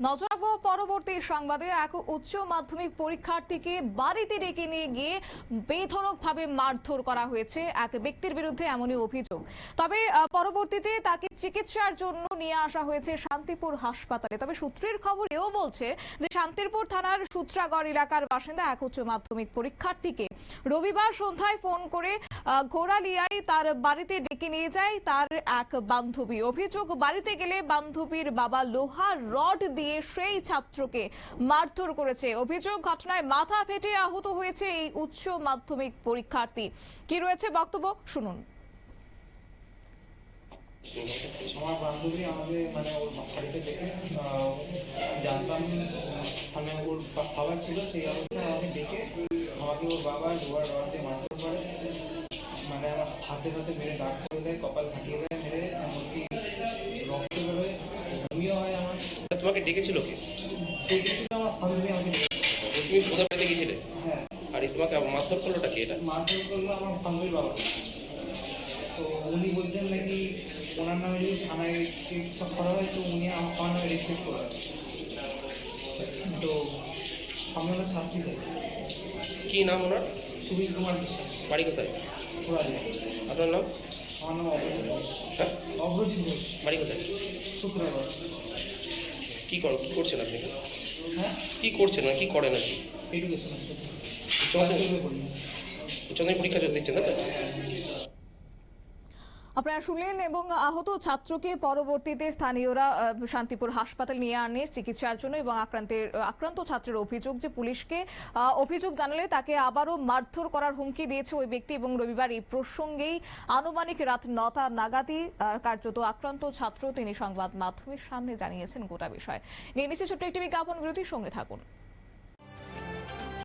নজর রাখবো পরবর্তী সংবাদে। এক উচ্চ মাধ্যমিক পরীক্ষার্থীকে বাড়িতে ডেকে নিয়ে গিয়ে বেধড়কভাবে মারধর করা হয়েছে এক ব্যক্তির বিরুদ্ধে, এমনই অভিযোগ। তবে পরবর্তীতে তাকে চিকিৎসার জন্য নিয়ে আসা হয়েছে শান্তিপুর হাসপাতালে। তবে সূত্রের খবর এও বলছে যে শান্তিপুর থানার সূত্রাগড় এলাকার বাসিন্দা এক উচ্চ মাধ্যমিক পরীক্ষার্থীকে রবিবার সন্ধ্যায় ফোন করে ঘোড়ালিয়ায় তার বাড়িতে ডেকে নিয়ে যায় তার এক বান্ধবী। অভিযোগ, বাড়িতে গেলে বান্ধবীর বাবা লোহার রড দিয়ে সেই ছাত্রকে মারধর করেছে। অভিযোগ, ঘটনায় মাথা ফেটে আহত হয়েছে এই উচ্চ মাধ্যমিক পরীক্ষার্থী। কি রয়েছে বক্তব্য, শুনুন। আমার বান্ধবী আমাদের ওর বাড়িতে দেখে জানতাম ওর খাবার ছিল, সেই অবস্থায় আমাকে দেখে আমাকে ওর বাবা লোহার রড দিয়ে মারধর করে। আমার হাতে মেরে দাগ করে দেয়, কপাল ফাটিয়ে দেয় মেরে, এমনকি রক্ত বেরোয়, বমিও হয়। আমার তোমাকে ডেকেছিল কে? ডেকেছিল আমার বান্ধবী আমাকে। তুমি ওদের বাড়িতে গেছিলে? হ্যাঁ। আর তোমাকে মারধর করলোটা কি? এটা মারধর করলো আমার বান্ধবীর বাবা। তো উনি বলছেন নাকি ওনার নামে যদি থানায় কেস করা হয় তো উনি আমার নামে রেজিস্ট্রেট করবেন। তো আমি ওনার শাস্তি চাই। কি নাম ওনার? সুবীর কুমার বিশ্বাস। বাড়ি কোথায়? আপনার নাম? আমার নাম অগ্রজিৎ ঘোষ। অগ্রজিৎ ঘোষ। বাড়ি কোথায়? সূত্রাগড়। কি করছেন আপনি? হ্যাঁ, কি করছেন, কি করেন আর কি? এডুকেশন উচ্চমাধ্যমিক পরীক্ষা দিচ্ছেন তাই? আপনারা শুনলেন। এবং আহত ছাত্রকে পরবর্তীতে স্থানীয়রা শান্তিপুর হাসপাতাল নিয়ে আনে চিকিৎসার জন্য। এবং আক্রান্ত ছাত্রের অভিযোগ যে পুলিশকে অভিযোগ জানালে তাকে আবারও মারধর করার হুমকি দিয়েছে ওই ব্যক্তি। এবং রবিবার এই প্রসঙ্গেই আনুমানিক রাত 9টা নাগাদই কার্যত আক্রান্ত ছাত্র তিনি সংবাদ মাধ্যমের সামনে জানিয়েছেন গোটা বিষয় নিয়ে। নিচে ছোট্ট একটি বিজ্ঞাপন বিরতির সঙ্গে থাকুন।